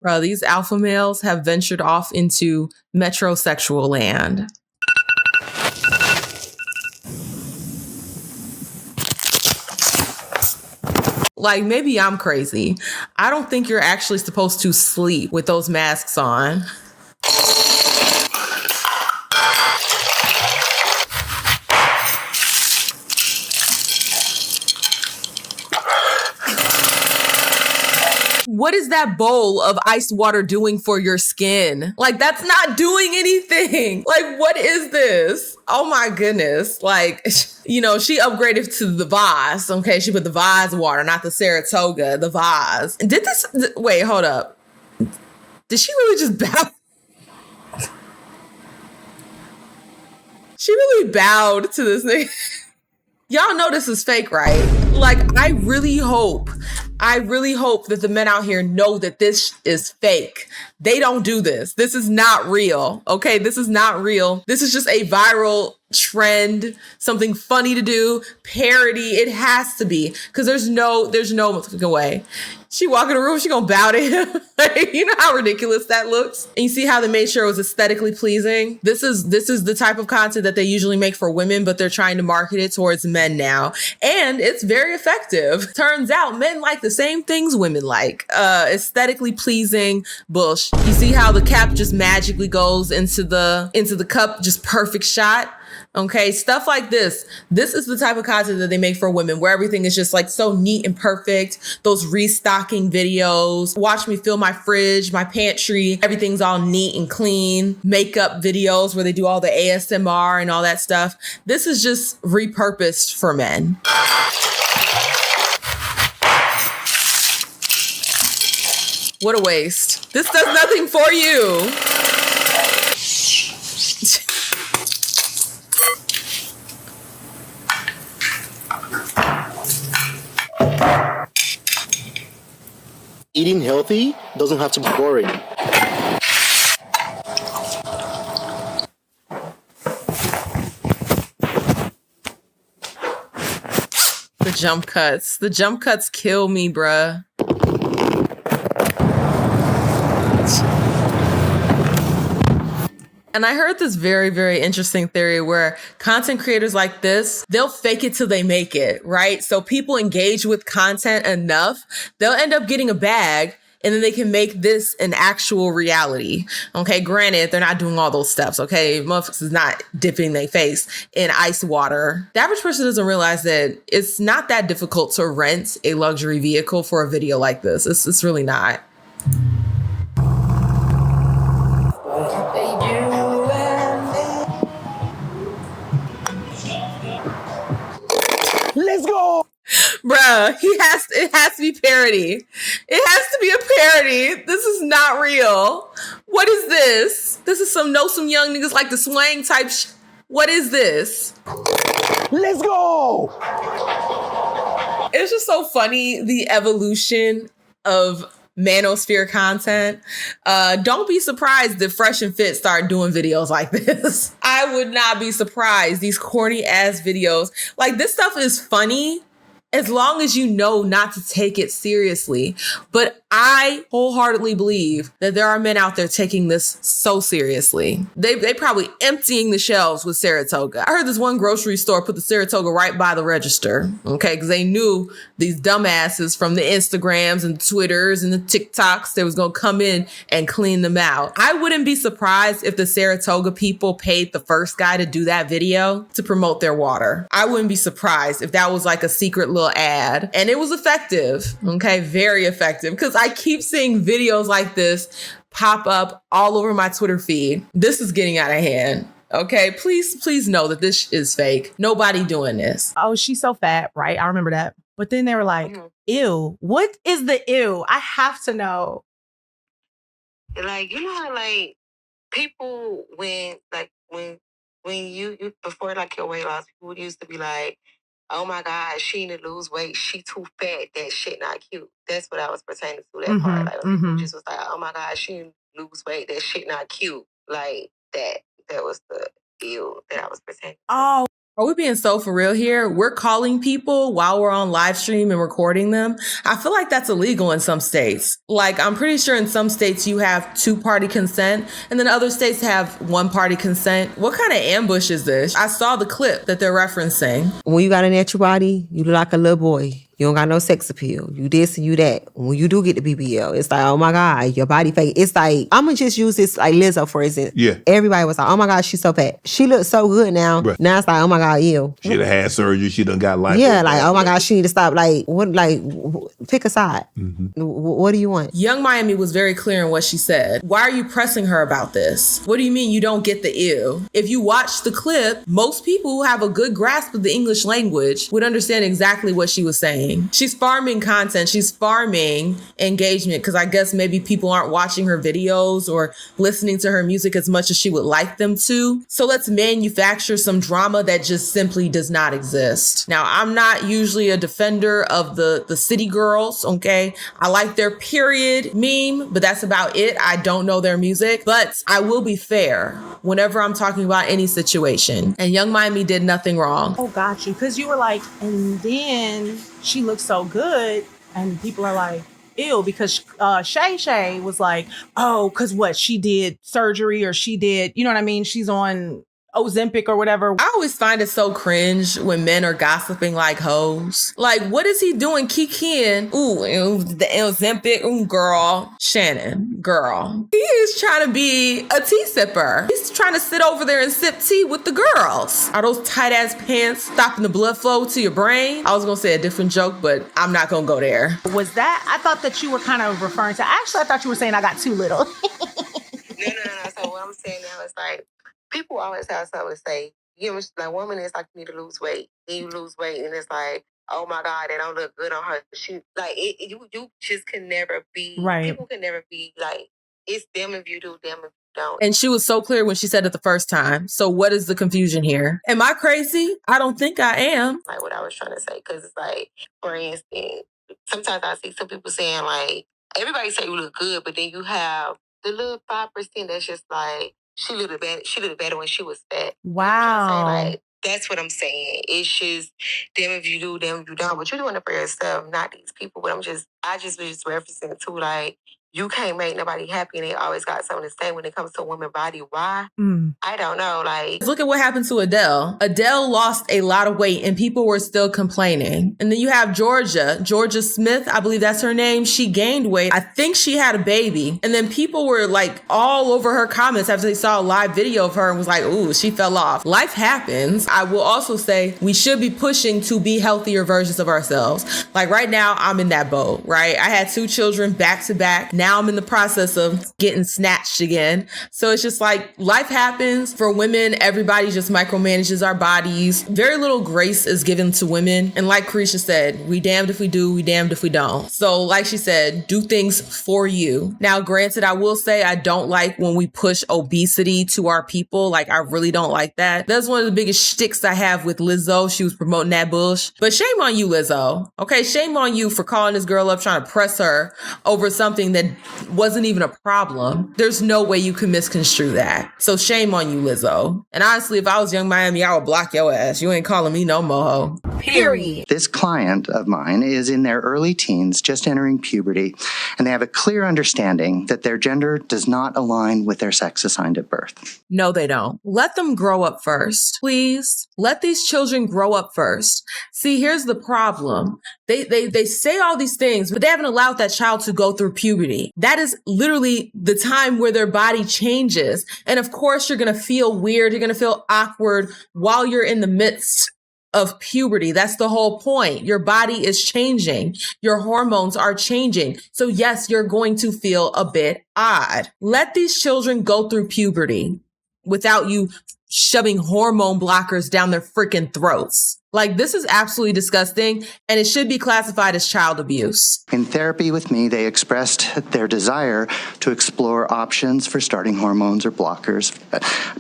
Bro, these alpha males have ventured off into metrosexual land. Like, maybe I'm crazy. I don't think you're actually supposed to sleep with those masks on. What is that bowl of iced water doing for your skin? Like, that's not doing anything. Like, what is this? Oh my goodness. Like, you know, she upgraded to the Vase. Okay, she put the Vase water, not the Saratoga, the Vase. Wait, hold up. Did she really just bow? She really bowed to this thing. Y'all know this is fake, right? Like, I really hope that the men out here know that this is fake. They don't do this. This is not real. Okay, this is not real. This is just a viral trend, something funny to do, parody. It has to be, because there's no fucking way. She walk in the room, she gonna bow to him. You know how ridiculous that looks? And you see how they made sure it was aesthetically pleasing? This is the type of content that they usually make for women, but they're trying to market it towards men now. And it's very effective. Turns out men like the same things women like. Aesthetically pleasing bullshit. You see how the cap just magically goes into the cup, just perfect shot? Okay, stuff like this. This is the type of content that they make for women, where everything is just like so neat and perfect. Those restocking videos, watch me fill my fridge, my pantry, everything's all neat and clean. Makeup videos where they do all the ASMR and all that stuff. This is just repurposed for men. What a waste. This does nothing for you. Eating healthy doesn't have to be boring. The jump cuts. The jump cuts kill me, bruh. And I heard this very, very interesting theory where content creators like this, they'll fake it till they make it, right? So people engage with content enough, they'll end up getting a bag, and then they can make this an actual reality. Okay, granted, they're not doing all those steps, okay? Motherfuckers is not dipping their face in ice water. The average person doesn't realize that it's not that difficult to rent a luxury vehicle for a video like this. It's really not. Let's go! Bruh, it has to be parody. It has to be a parody. This is not real. What is this? This is some young niggas like the swang type What is this? Let's go! It's just so funny, the evolution of manosphere content. Don't be surprised if Fresh and Fit start doing videos like this. I would not be surprised. These corny ass videos. Like, this stuff is funny as long as you know not to take it seriously. But I wholeheartedly believe that there are men out there taking this so seriously. They probably emptying the shelves with Saratoga. I heard this one grocery store put the Saratoga right by the register, okay? Because they knew these dumbasses from the Instagrams and Twitters and the TikToks, they was going to come in and clean them out. I wouldn't be surprised if the Saratoga people paid the first guy to do that video to promote their water. I wouldn't be surprised if that was like a secret little ad. And it was effective, okay? Very effective. Because I keep seeing videos like this pop up all over my Twitter feed. This is getting out of hand. Okay, please know that this is fake. Nobody doing this. Oh, she's so fat, right? I remember that. But then they were like, ew, what is the ew? I have to know. Like, you know how, like, people, when you before, like, your weight loss, people used to be like, oh my God, she need to lose weight. She too fat. That shit not cute. That's what I was pertaining to, that part. Like, when people just was like, oh my God, she need to lose weight. That shit not cute. Like, that was the ew that I was pertaining to. Oh, Are we being so for real here? We're calling people while we're on live stream and recording them. I feel like that's illegal in some states. Like, I'm pretty sure in some states you have 2-party consent, and then other states have 1-party consent. What kind of ambush is this? I saw the clip that they're referencing. When you got a natural body, you look like a little boy. You don't got no sex appeal. You this and you that. When you do get the BBL, it's like, oh my God, your body fake. It's like, I'm going to just use this like Lizzo, for example. Yeah. Everybody was like, oh my God, she's so fat. She looks so good now. Right. Now it's like, oh my God, ew. She done had surgery. She done got life. Yeah, like, oh my God, she need to stop. Like, what? Like, pick a side. What do you want? Young Miami was very clear in what she said. Why are you pressing her about this? What do you mean you don't get the ew? If you watch the clip, most people who have a good grasp of the English language would understand exactly what she was saying. She's farming content. She's farming engagement because I guess maybe people aren't watching her videos or listening to her music as much as she would like them to. So let's manufacture some drama that just simply does not exist. Now, I'm not usually a defender of the city girls, okay? I like their period meme, but that's about it. I don't know their music, but I will be fair whenever I'm talking about any situation. And Young Miami did nothing wrong. Oh, got you. Because you were like, and then she looks so good. And people are like, ew, because Shay Shay was like, oh, because what? She did surgery or she did, you know what I mean? She's on Ozempic or whatever. I always find it so cringe when men are gossiping like hoes. Like, what is he doing kikiing? Ooh, the Ozempic, girl. Shannon, girl. He is trying to be a tea sipper. He's trying to sit over there and sip tea with the girls. Are those tight ass pants stopping the blood flow to your brain? I was gonna say a different joke, but I'm not gonna go there. Was that? I thought that you were kind of referring to, actually, I thought you were saying I got too little. No. So what I'm saying now is like, people always have something to say. You know, like, woman is like, you need to lose weight. Then you lose weight, and it's like, oh my God, they don't look good on her. She like you just can never be right. People can never be like, it's them if you do, them if you don't. And she was so clear when she said it the first time. So what is the confusion here? Am I crazy? I don't think I am. Like what I was trying to say, because it's like, for instance, sometimes I see some people saying like, everybody say you look good, but then you have the little 5% that's just like, she looked better when she was fat. Wow. Like, that's what I'm saying. It's just them if you do, them if you don't. But you're doing it for yourself, not these people. But I just was referencing to like, you can't make nobody happy, and they always got something to say when it comes to a woman's body. Why? I don't know. Like, look at what happened to Adele. Adele lost a lot of weight and people were still complaining. And then you have Georgia Smith, I believe that's her name. She gained weight. I think she had a baby. And then people were like all over her comments after they saw a live video of her and was like, ooh, she fell off. Life happens. I will also say we should be pushing to be healthier versions of ourselves. Like right now, I'm in that boat, right? I had 2 children back to back. Now I'm in the process of getting snatched again. So it's just like life happens. For women, everybody just micromanages our bodies. Very little grace is given to women. And like Carisha said, we damned if we do, we damned if we don't. So like she said, do things for you. Now, granted, I will say I don't like when we push obesity to our people. Like I really don't like that. That's one of the biggest shticks I have with Lizzo. She was promoting that bullshit. But shame on you, Lizzo. Okay, shame on you for calling this girl up, trying to press her over something that wasn't even a problem. There's no way you can misconstrue that. So shame on you, Lizzo. And honestly, if I was Young Miami, I would block your ass. You ain't calling me no moho. Period. This client of mine is in their early teens, just entering puberty, and they have a clear understanding that their gender does not align with their sex assigned at birth. No, they don't. Let them grow up first. Please. Let these children grow up first. See, here's the problem. They say all these things, but they haven't allowed that child to go through puberty. That is literally the time where their body changes. And of course, you're going to feel weird. You're going to feel awkward while you're in the midst of puberty. That's the whole point. Your body is changing. Your hormones are changing. So yes, you're going to feel a bit odd. Let these children go through puberty without you shoving hormone blockers down their freaking throats. Like, this is absolutely disgusting, and it should be classified as child abuse. In therapy with me, they expressed their desire to explore options for starting hormones or blockers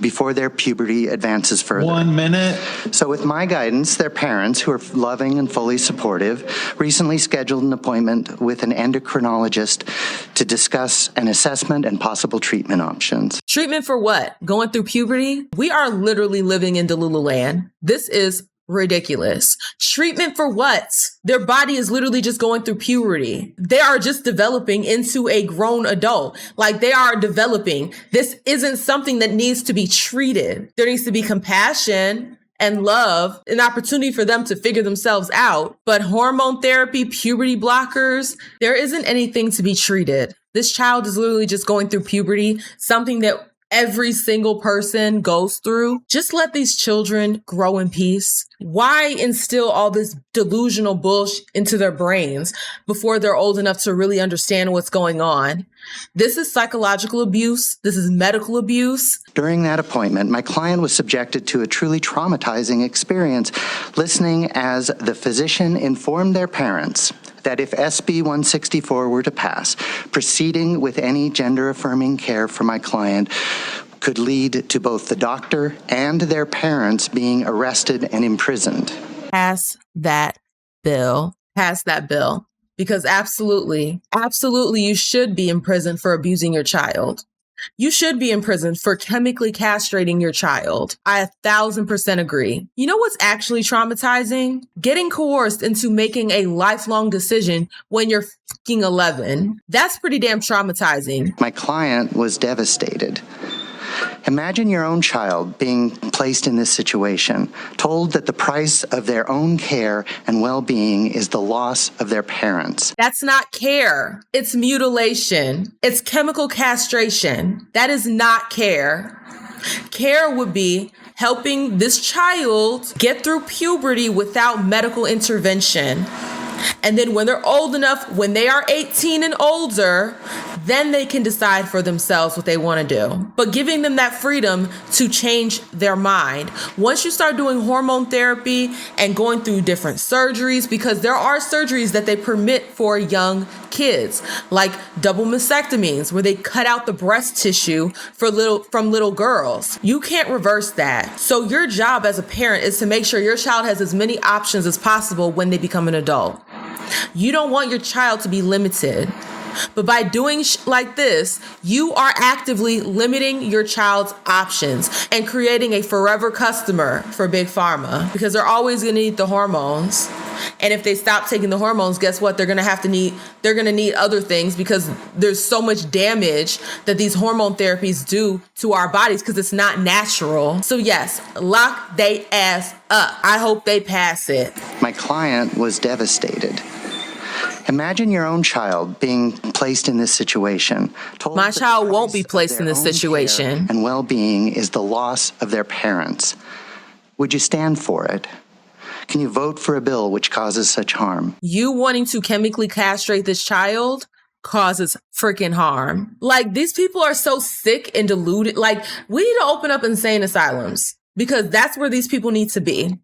before their puberty advances further. 1 minute. So with my guidance, their parents, who are loving and fully supportive, recently scheduled an appointment with an endocrinologist to discuss an assessment and possible treatment options. Treatment for what? Going through puberty? We are literally living in Delulu land. This is ridiculous. Treatment for what? Their body is literally just going through puberty. They are just developing into a grown adult. Like, they are developing. This isn't something that needs to be treated. There needs to be compassion and love, an opportunity for them to figure themselves out. But hormone therapy, puberty blockers, there isn't anything to be treated. This child is literally just going through puberty, something that every single person goes through. Just let these children grow in peace. Why instill all this delusional bullshit into their brains before they're old enough to really understand what's going on? This is psychological abuse. This is medical abuse. During that appointment, my client was subjected to a truly traumatizing experience, listening as the physician informed their parents that if SB 164 were to pass, proceeding with any gender-affirming care for my client could lead to both the doctor and their parents being arrested and imprisoned. Pass that bill. Pass that bill. Because absolutely, you should be in prison for abusing your child. You should be in prison for chemically castrating your child. I 1,000% agree. You know what's actually traumatizing? Getting coerced into making a lifelong decision when you're fucking 11. That's pretty damn traumatizing. My client was devastated. Imagine your own child being placed in this situation, told that the price of their own care and well-being is the loss of their parents. That's not care. It's mutilation. It's chemical castration. That is not care. Care would be helping this child get through puberty without medical intervention. And then when they're old enough, when they are 18 and older, then they can decide for themselves what they want to do. But giving them that freedom to change their mind. Once you start doing hormone therapy and going through different surgeries, because there are surgeries that they permit for young kids, like double mastectomies, where they cut out the breast tissue from little girls. You can't reverse that. So your job as a parent is to make sure your child has as many options as possible when they become an adult. You don't want your child to be limited. But by doing like this, you are actively limiting your child's options and creating a forever customer for Big Pharma, because they're always going to need the hormones. And if they stop taking the hormones, guess what? They're going to need other things, because there's so much damage that these hormone therapies do to our bodies because it's not natural. So yes, lock they ass up. I hope they pass it. My client was devastated. Imagine your own child being placed in this situation. My child won't be placed in this situation. And well-being is the loss of their parents. Would you stand for it? Can you vote for a bill which causes such harm? You wanting to chemically castrate this child causes freaking harm. Like, these people are so sick and deluded. Like, we need to open up insane asylums, because that's where these people need to be.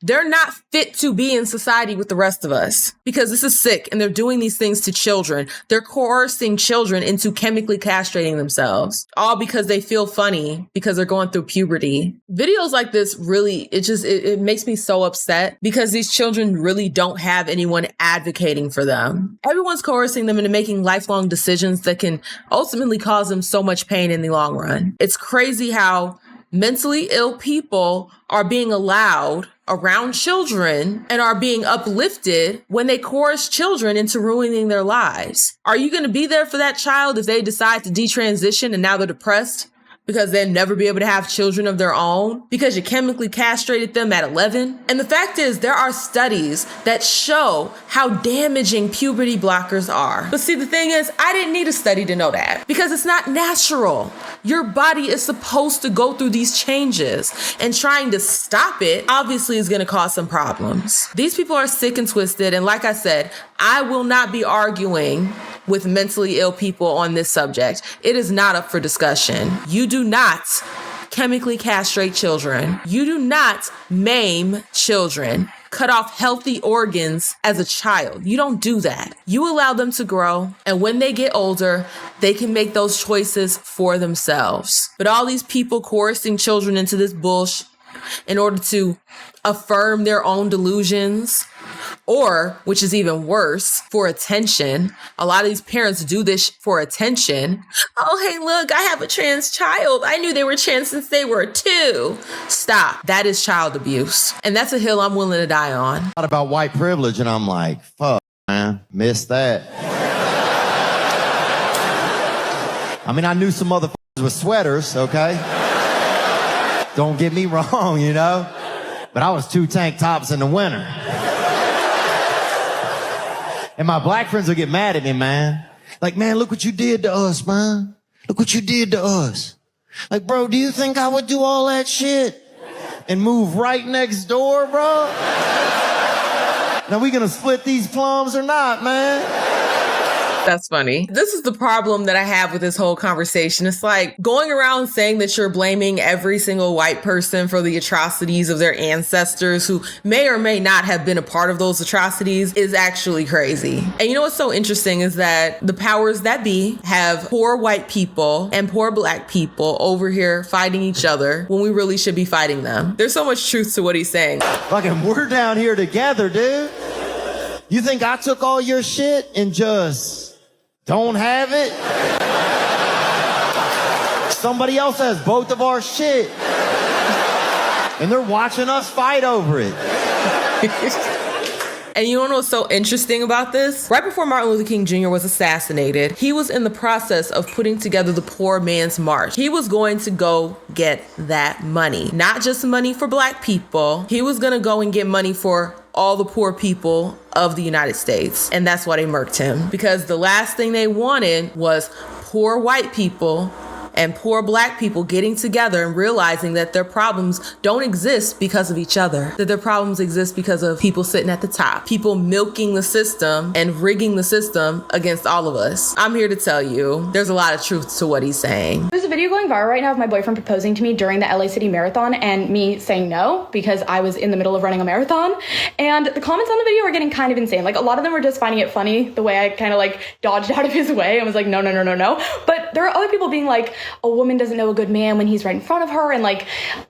They're not fit to be in society with the rest of us, because this is sick, and they're doing these things to children. They're coercing children into chemically castrating themselves, all because they feel funny because they're going through puberty. Videos like this really, it makes me so upset, because these children really don't have anyone advocating for them. Everyone's coercing them into making lifelong decisions that can ultimately cause them so much pain in the long run. It's crazy how mentally ill people are being allowed around children and are being uplifted when they coerce children into ruining their lives. Are you going to be there for that child if they decide to detransition and now they're depressed because they'll never be able to have children of their own because you chemically castrated them at 11? And the fact is, there are studies that show how damaging puberty blockers are. But see, the thing is, I didn't need a study to know that, because it's not natural. Your body is supposed to go through these changes, and trying to stop it obviously is going to cause some problems. These people are sick and twisted. And like I said, I will not be arguing with mentally ill people on this subject. It is not up for discussion. You do not chemically castrate children. You do not maim children. Cut off healthy organs as a child. You don't do that. You allow them to grow, and when they get older, they can make those choices for themselves. But all these people coercing children into this bullshit in order to affirm their own delusions, or, which is even worse, for attention. A lot of these parents do this for attention. Oh, hey, look, I have a trans child. I knew they were trans since they were 2. Stop. That is child abuse. And that's a hill I'm willing to die on. Thought about white privilege, and I'm like, fuck, man, missed that. I mean, I knew some motherfuckers with sweaters, okay? Don't get me wrong, you know? But I was 2 tank tops in the winter. And my black friends will get mad at me, man. Like, man, look what you did to us, man. Look what you did to us. Like, bro, do you think I would do all that shit and move right next door, bro? Now we gonna split these plums or not, man? That's funny. This is the problem that I have with this whole conversation. It's like going around saying that you're blaming every single white person for the atrocities of their ancestors who may or may not have been a part of those atrocities is actually crazy. And you know what's so interesting is that the powers that be have poor white people and poor black people over here fighting each other when we really should be fighting them. There's so much truth to what he's saying. Fucking, we're down here together, dude. You think I took all your shit and just don't have it? Somebody else has both of our shit. And they're watching us fight over it. And you know what's so interesting about this? Right before Martin Luther King Jr. was assassinated, he was in the process of putting together the Poor Man's March. He was going to go get that money. Not just money for black people. He was going to go and get money for all the poor people of the United States. And that's why they murked him. Because the last thing they wanted was poor white people and poor black people getting together and realizing that their problems don't exist because of each other, that their problems exist because of people sitting at the top, people milking the system and rigging the system against all of us. I'm here to tell you, there's a lot of truth to what he's saying. There's a video going viral right now of my boyfriend proposing to me during the LA City Marathon and me saying no because I was in the middle of running a marathon. And the comments on the video were getting kind of insane. Like, a lot of them were just finding it funny the way I kind of like dodged out of his way and was like, no. But there are other people being like, a woman doesn't know a good man when he's right in front of her, and like,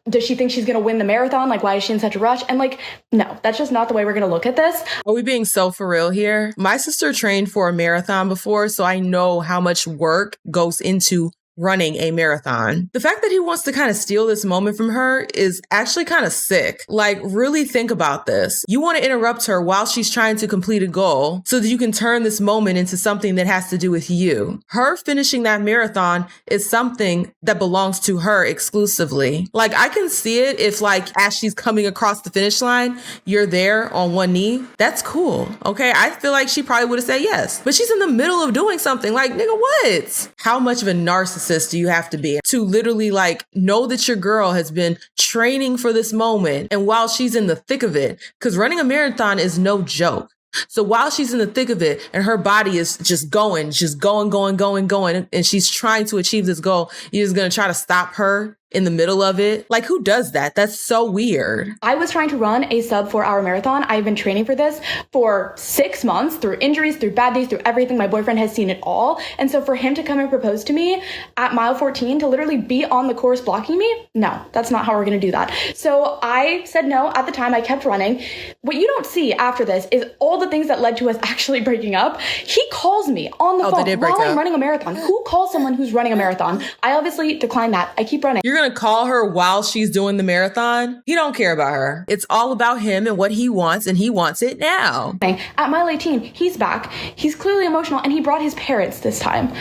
does she think she's gonna win the marathon? Like, why is she in such a rush? And like, no, that's just not the way we're gonna look at this. Are we being so for real here? My sister trained for a marathon before, so I know how much work goes into running a marathon. The fact that he wants to kind of steal this moment from her is actually kind of sick. Like, really think about this. You want to interrupt her while she's trying to complete a goal so that you can turn this moment into something that has to do with you. Her finishing that marathon is something that belongs to her exclusively. Like, I can see it if, like, as she's coming across the finish line, you're there on one knee. That's cool. Okay. I feel like she probably would have said yes, but she's in the middle of doing something. Like, nigga, what? How much of a narcissist do you have to be to literally like know that your girl has been training for this moment, and while she's in the thick of it, because running a marathon is no joke. So while she's in the thick of it and her body is just going, and she's trying to achieve this goal, you're just going to try to stop her in the middle of it? Like, who does that? That's so weird. I was trying to run a sub 4-hour marathon. I've been training for this for 6 months, through injuries, through bad days, through everything. My boyfriend has seen it all. And so for him to come and propose to me at mile 14 to literally be on the course blocking me, no, that's not how we're going to do that. So I said no. At the time, I kept running. What you don't see after this is all the things that led to us actually breaking up. He calls me on the phone while I'm running a marathon. Who calls someone who's running a marathon? I obviously declined that. I keep running. You're going to call her while she's doing the marathon? He don't care about her. It's all about him and what he wants, and he wants it now. At mile 18, he's back. He's clearly emotional, and he brought his parents this time.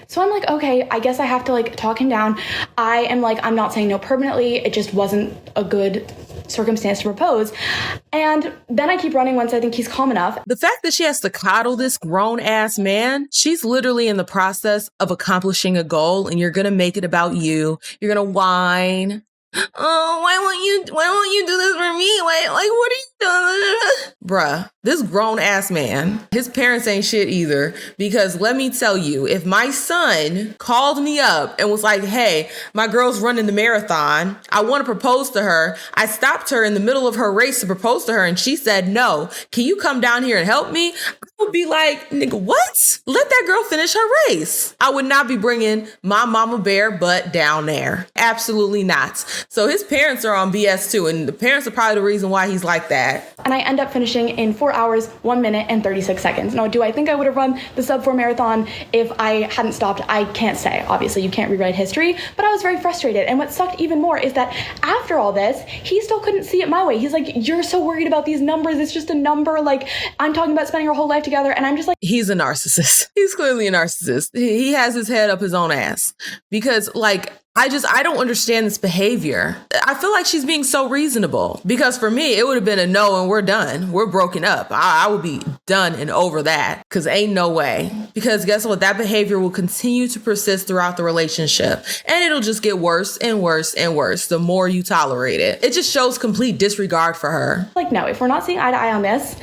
So I'm like, okay, I guess I have to like talk him down. I am like, I'm not saying no permanently. It just wasn't a good circumstance to propose. And then I keep running once I think he's calm enough. The fact that she has to coddle this grown ass man, she's literally in the process of accomplishing a goal, and you're going to make it about you. You're going to whine. Oh, why won't you do this for me? Why, like, what are you doing? Bruh, This grown ass man, his parents ain't shit either. Because let me tell you, if my son called me up and was like, hey, my girl's running the marathon, I want to propose to her. I stopped her in the middle of her race to propose to her and she said no. Can you come down here and help me? I would be like, nigga, what? Let that girl finish her race. I would not be bringing my mama bear butt down there. Absolutely not. So his parents are on BS too. And the parents are probably the reason why he's like that. And I end up finishing in 4 hours, 1 minute, and 36 seconds. Now, do I think I would have run the sub 4 marathon if I hadn't stopped? I can't say. Obviously, you can't rewrite history, but I was very frustrated. And what sucked even more is that after all this, he still couldn't see it my way. He's like, you're so worried about these numbers. It's just a number. Like, I'm talking about spending our whole life together. And I'm just like, he's a narcissist. He's clearly a narcissist. He has his head up his own ass because I don't understand this behavior. I feel like she's being so reasonable because for me, it would have been a no and we're done. We're broken up. I would be done and over that because ain't no way. Because guess what? That behavior will continue to persist throughout the relationship and it'll just get worse and worse and worse the more you tolerate it. It just shows complete disregard for her. Like, no, if we're not seeing eye to eye on this,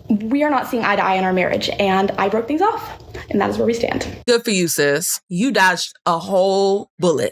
we are not seeing eye to eye in our marriage. And I broke things off. And that is where we stand. Good for you, sis. You dodged a whole bullet.